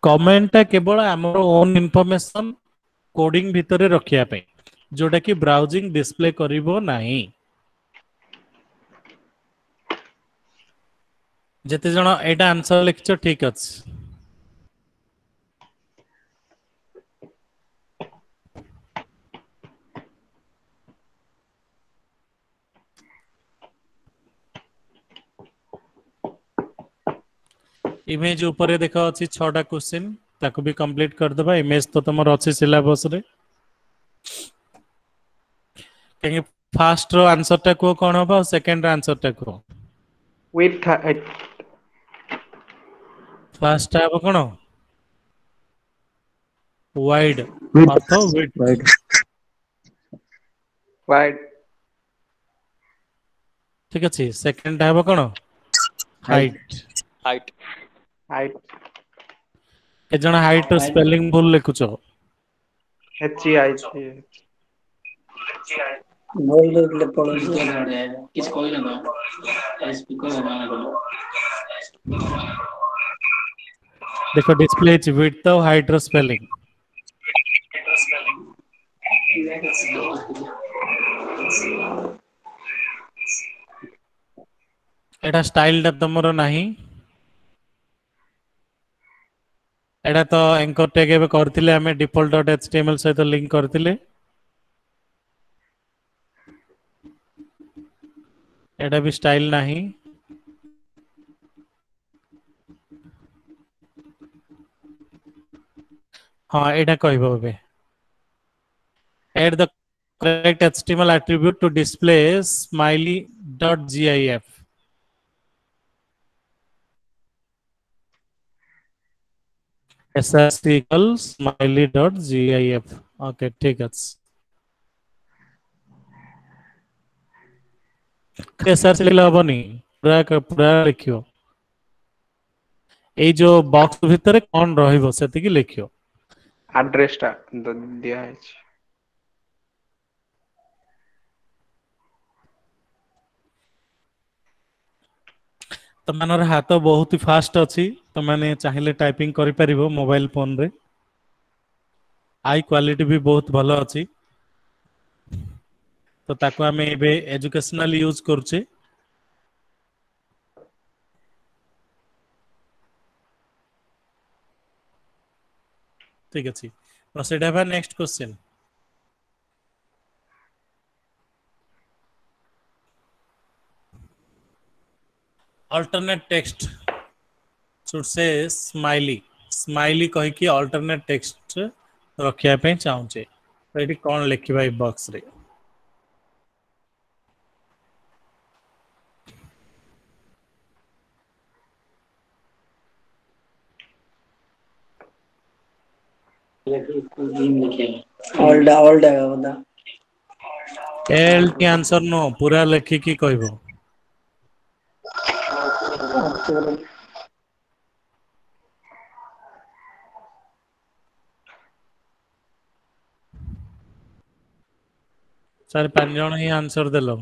कमेंट ता केवल हमर ओन इंफॉर्मेशन कोडिंग भितरे रखिया पे जोटा कि ब्राउजिंग डिस्प्ले करिवो नाही जते जण एटा आंसर लिखछ ठीक अछि इमेज ऊपर देखा अछि 6टा क्वेश्चन ताको भी कंप्लीट कर देबा इमेज तो तमर अछि सिलेबस रे कहीं फर्स्ट रो आंसर टा को कोन होबा सेकंड रो आंसर टा को
with
फर्स्ट टा अब कोन वाइड अथवा विड्थ
wide
ठीक अछि सेकंड हेबो कोन हाइट
Height.
Height.
के जण हाइट रो स्पेलिंग भूल लिखुछो
HEIT.
बोल दे पड़ो किस कोई ना स्पीकर लगाना बोलो
देखो डिस्प्ले इज विड्थ और हाइट रो स्पेलिंग एटा स्टाइल टा तमरो नाही एटा तो एंकर टैग एबे करथिले हमें default.html सहित लिंक करथिले एटा भी स्टाइल नाही हाँ एटा कहबो एबे add the correct HTML attribute to display smiley.gif src equals smiley.gif okay ठीक ଅଛି src लिखले हबनी पूरा लिखियो एई जो बॉक्स भितरे कोन रहिबो सेति की लिखियो
Address टा दिया है।
तमनर हाथ बहुत ही फास्ट अछि तमने चाहिले टाइपिंग करि परिबो मोबाइल फोन रे आई क्वालिटी भी बहुत भलो अछि तो ताको हमें एबे एजुकेशनल यूज करछे ठीक अछि प्रोसीड हेबा next question alternate text should say smiley कहि कि alternate text रखिया पे चाहूचे तो एटी कोन लिखिबा ई बॉक्स रे
ऑल्ड है बता
एल टी आंसर नो पूरा लिखि की कहबो चार पांच जण ही आंसर देलो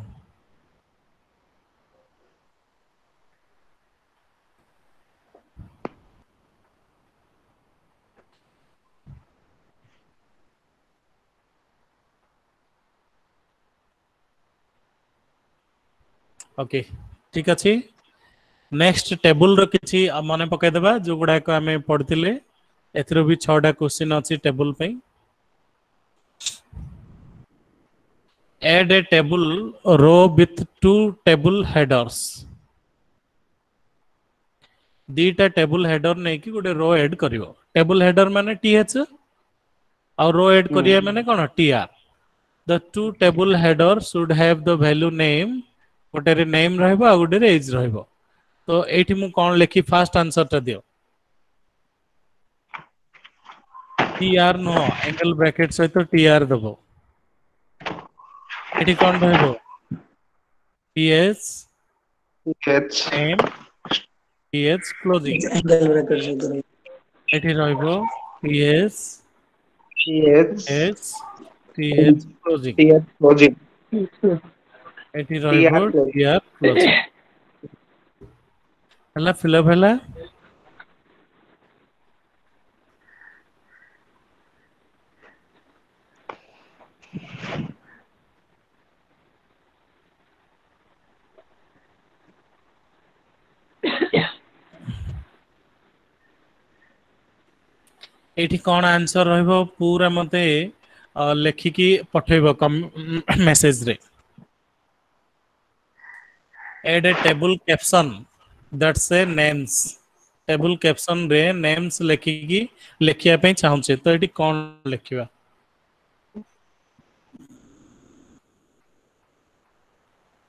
ओके ठीक अछि नेक्स्ट टेबल रो किछि मने पकै देबा जो गुडा को हमें पढतिले एथरो भी 6टा क्वेश्चन अछि टेबल पे add a table row with two table headers दीटा टेबल हेडर नै कि गोटे रो ऐड करिवो टेबल हेडर माने th और रो ऐड करिया माने कोन tr the two table header should have the value name गोटे रे नेम रहबो आ गोटे रे एज रहबो तो एठी मु कोन लिखि फास्ट आंसर ता दियो tr नो एंगल ब्रैकेट सहित tr दबो एठी कोन रहबो ts
H
name th closing
angle bracket से तो
एठी रहबो ts
TH
h th closing
TH logic
एठी रहबो
TR logic
tr closing हला फिलअप हला एठी कोन आंसर रहबो पूरा मते लेखिकी पठेबो मेसेज रे add a table caption that say names table caption रे नेम्स लेखिकी लेखिया पे चाहूचे तो एठी कोन लेखिबा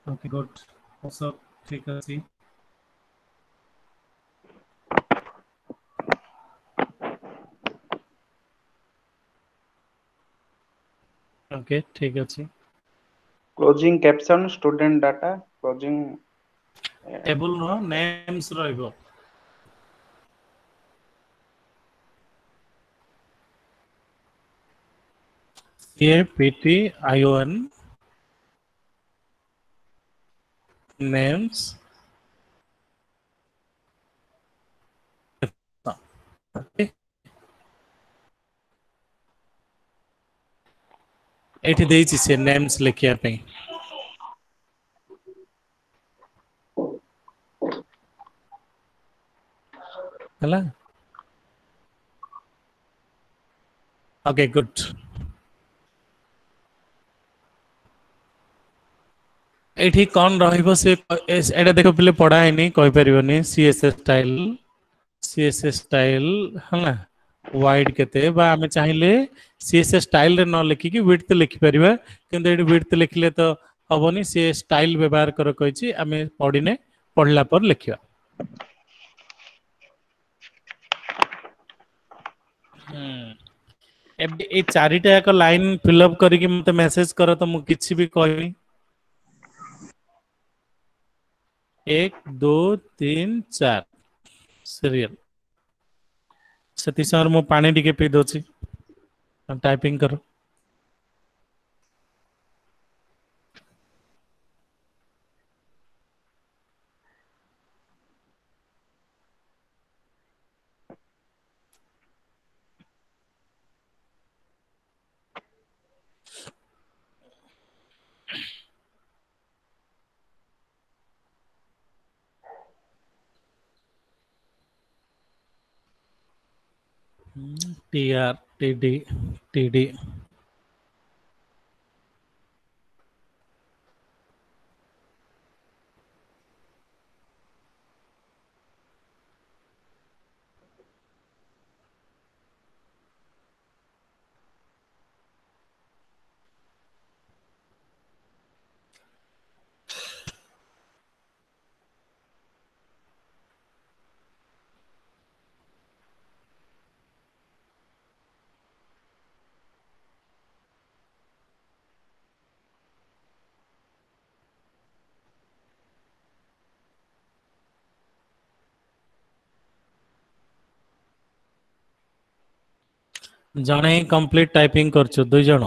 ओके गुड सब ठीक अछि ओके ठीक अछि
closing caption student data closing
table row names रहइबो CAPTION names okay एठी देइछि से नेम्स लिखिया पे हला ओके गुड एठी कोन रहइबो से एटा देखो पहिले पढा है नहीं कहि परिबोनी CSS स्टाइल हला वाइड केते बा हमें चाहिए CSS स्टाइल रे न लिखि कि विड्थ लिखि परिबा किंतु एठी विड्थ लिखले तो हबोनी से स्टाइल व्यवहार कर कहिछि हमें पढिने पढला पर लिखिबा एबे ए चारिटा एक लाइन फिल अप करिकि मते मेसेज करो तो मु किछि भी कहबी 1 2 3 4 सीरियल सेति सर मु पानी टिके पी दोछि टाइपिंग करो TR TD TD जणे कंप्लीट टाइपिंग करछु दुई जण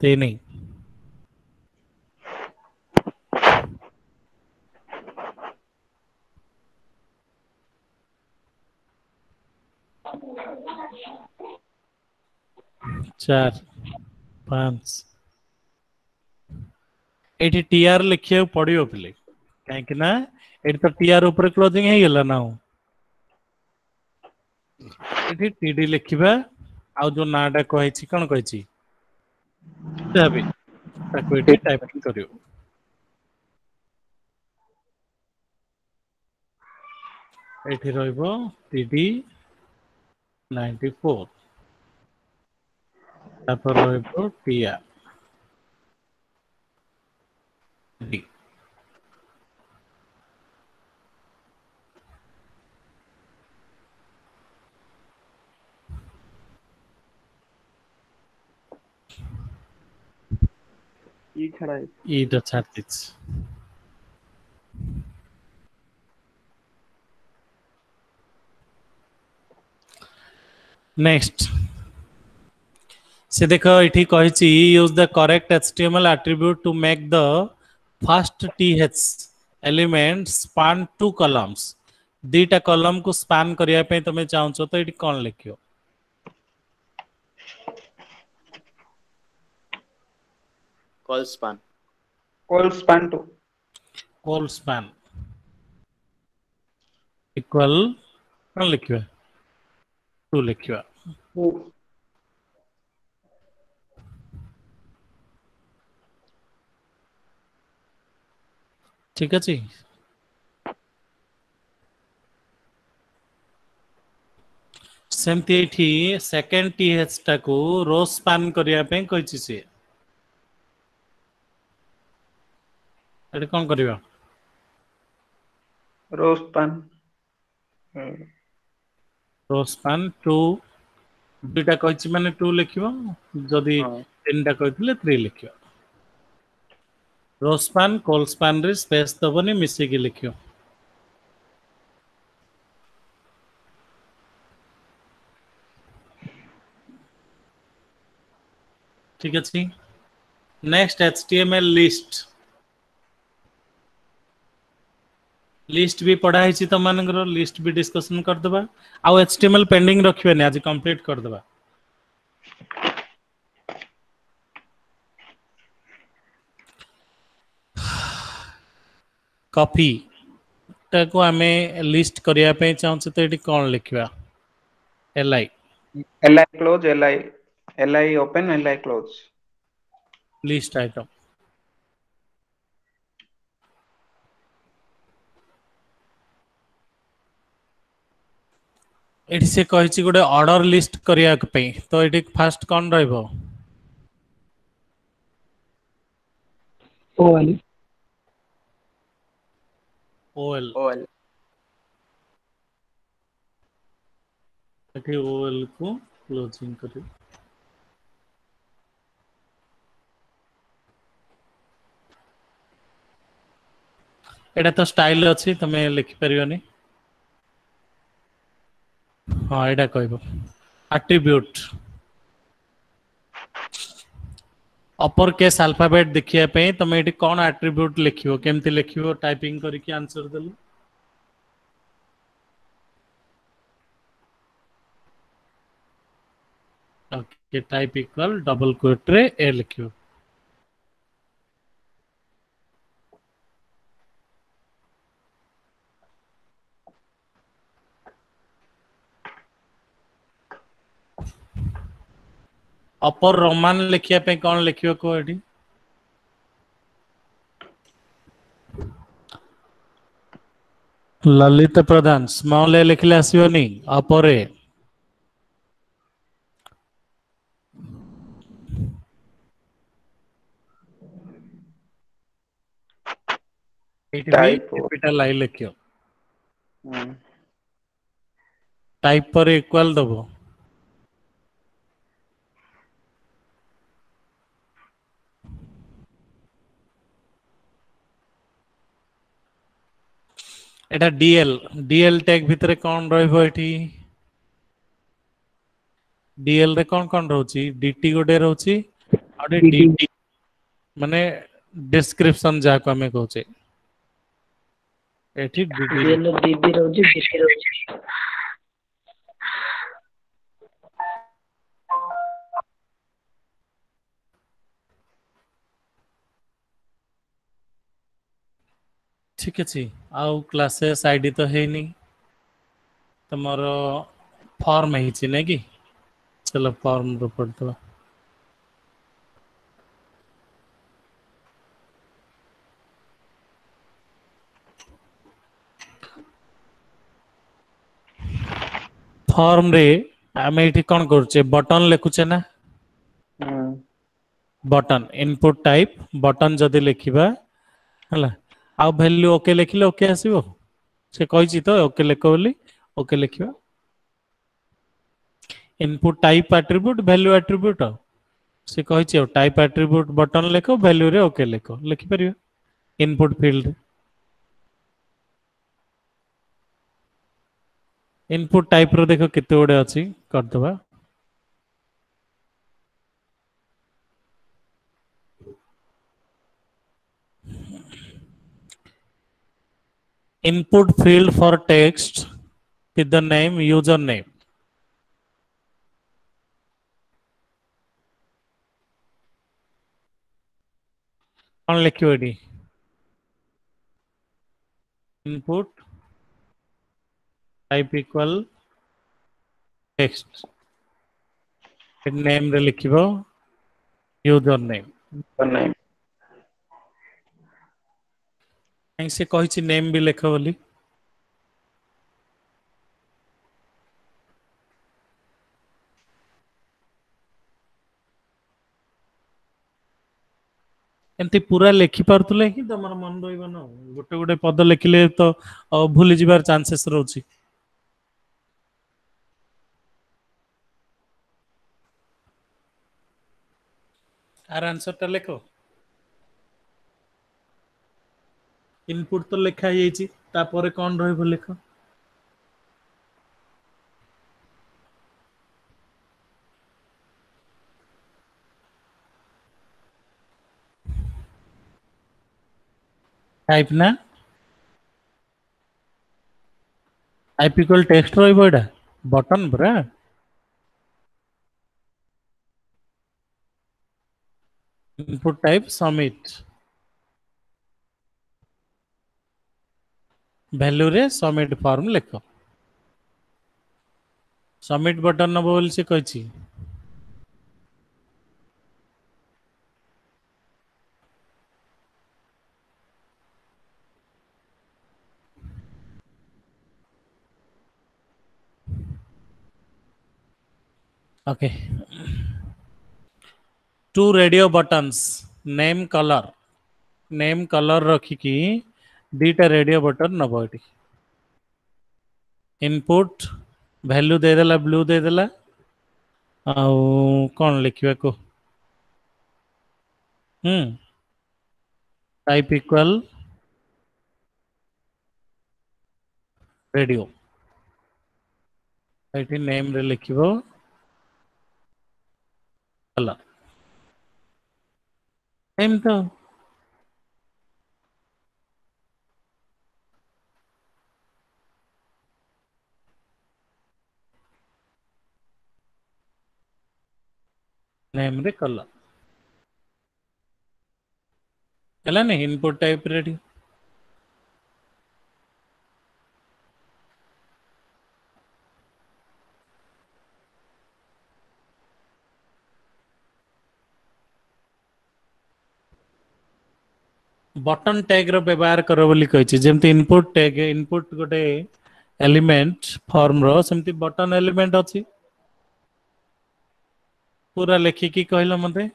तीन चार पांच एठी टीआर लिखिया पड़ियो पिले काहे कि ना एठी तो टीआर ऊपर क्लोजिंग हे गेला ना एठी टीडी लिखिबा आ जो नाडा कहैछि कोन कहैछि तबे ताको एठी टाइपिंग करियो एठी रहइबो टीडी 94 तापर रहइबो टीआर डी
E छाड़ा है
ईटा छाड़तिछ नेक्स्ट से देखो इठी कहिछि use the correct HTML attribute to make the first th element span two columns दीटा कॉलम को स्पैन करिया पे तमे चाहछो तो इठी कोन लिखियो
col span
col span equal कोन लिखियो 2 लिखियो ठीक अछि सेमती एठी सेकंड th टा को रो स्पैन करिया पे कहिछि से एटा कोन करियो
रो स्पान
2 दुटा कहिछि माने 2 लिखिबो जदी तीनटा कहते 3 लिखियो रो स्पान कोल स्पान रे स्पेस दबनी मिसी के लिखियो ठीक अछि नेक्स्ट HTML लिस्ट भी पढ़ा है तुम मानकर लिस्ट भी डिस्कशन कर दबा आउ HTML पेंडिंग रखिबे आज कंप्लीट कर दबा कॉपी ताको हमें लिस्ट करिया पे चाहूँ तो ये कौन लिखा li
li close li open li close
list item एठी से कहिछि गोटे ऑर्डर लिस्ट करिया पे तो ये फास्ट कौन रहइबो
OL
OL
ol
एठी OL को क्लोजिंग करियो एटा तो स्टाइल अछि तमे लिखि परियोनी हां एटा कहबो एट्रीब्यूट अपर केस अल्फाबेट देखिया पे तमे एठी कोन एट्रीब्यूट लिखियो केमति लिखियो टाइपिंग करके आंसर देलु okay type equal double quote रे ए लिखियो अपर रोमान लिखिया पे कौन लिखियो को एठी ललित प्रधान स्मॉल ए लिखले आसीबनी अपर ए एठी भी
टाइप
कैपिटल आई लिखियो टाइप पर इक्वल दबो एटा डीएल टैग भितरे कौन रहइबो एठी डीएल रे कौन रहउची डीटी गोटे रहउची आउटे डीटी माने डिस्क्रिप्शन जा को हमें कहउचे एठी डीटी
दीदी रहउची डीटी रहउची
ठीक अछि आउ क्लासेस आईडी तो है नहीं तमरो फॉर्म है नहीं कि चलो फॉर्म रो पढ़ दो फॉर्म रे आमे एठी कोन करछे बटन लिखुचे ना बटन इनपुट टाइप बटन जदि लिखिबा हला आ वैल्यू ओके लिखिले ओके आसीबो से कहिछि तो ओके लिखो बोली ओके लिखिबा input type attribute value attribute से कहिछि टाइप एट्रीब्यूट बटन लिखो वैल्यू रे ओके लिखो लिखि परियो इनपुट फील्ड इनपुट टाइप रो देखो केते ओडे अछि कर दबा input field for text with the name username on liquidity input type equal text name रे लिखिबो username
name
से कहिछि नेम भी लिखो बोली एमती पूरा लिखि पारतले कि तमर मन रहिबो न गोटे गोटे पद लिखिले तो भूली जिबार चांसेस रहउछि आर आंसर टा लेखो इनपुट तो लिखा जाइए तापर कौन रहिबो लेख टाइप ना टाइप इक्वल टेक्स्ट रहिबो एटा बटन परा इनपुट टाइप सबमिट वैल्यू रे सबमिट फॉर्म लेख सबमिट बटन नब बोली से कही okay two radio buttons name colour रखिकी दीटा रेडियो बटन नब ये इनपुट वैल्यू देदेला ब्लू देदेला आउ कौन लिखा को टाइप इक्वल रेडियो ये नेम रे लिखिबो कलर नेम तो नेम रे कलर है नहीं input type radio button tag रो व्यवहार करो बोली कहिछि जेमति इनपुट टैग इनपुट गोटे एलिमेंट फॉर्म रो सेमति बटन एलिमेंट अछि पूरा लेखिकी कहलो मते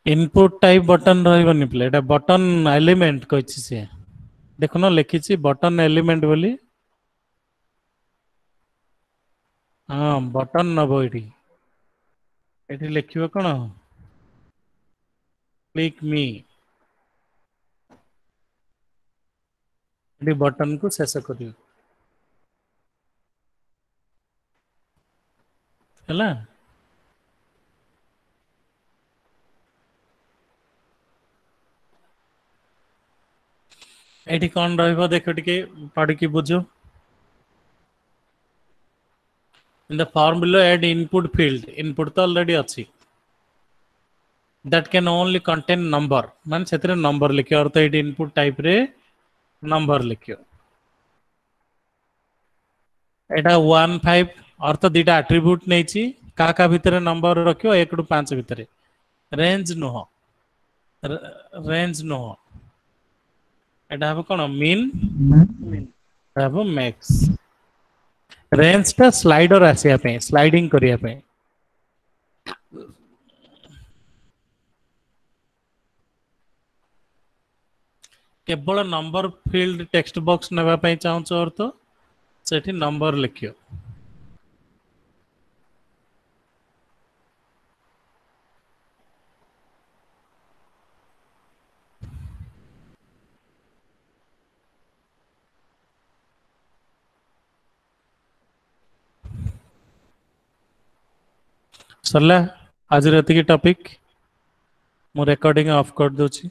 इनपुट टाइप बटन रहबनी प्ले एटा बटन एलिमेंट कहिछि से देखुन लिखिछि बटन एलिमेंट बोली हाँ बटन नब ये लिखिबो कोन क्लिक मी ये बटन को शेष करियो हला एठी कौन रहिबो देखो टिके पढ़ की बुझो in the form below add input field input तो already अच्छी that can only contain number मान सेतरे number लिखियो और तो ये input type रे number लिखियो एटा 1 5 और तो दीटा attribute नहीं ची का भीतरे number रखियो 1 ରୁ 5 भीतरे range नो एटा हम कोन mean हम max रेंज टा स्लाइडर आसिया पे स्लाइडिंग करिया पे केवल नंबर फील्ड टेक्स्ट बॉक्स नेबा पे चाहूछ और तो सेठी नंबर लिखियो सरला आज रात की टॉपिक मु रिकॉर्डिंग ऑफ कर दोची।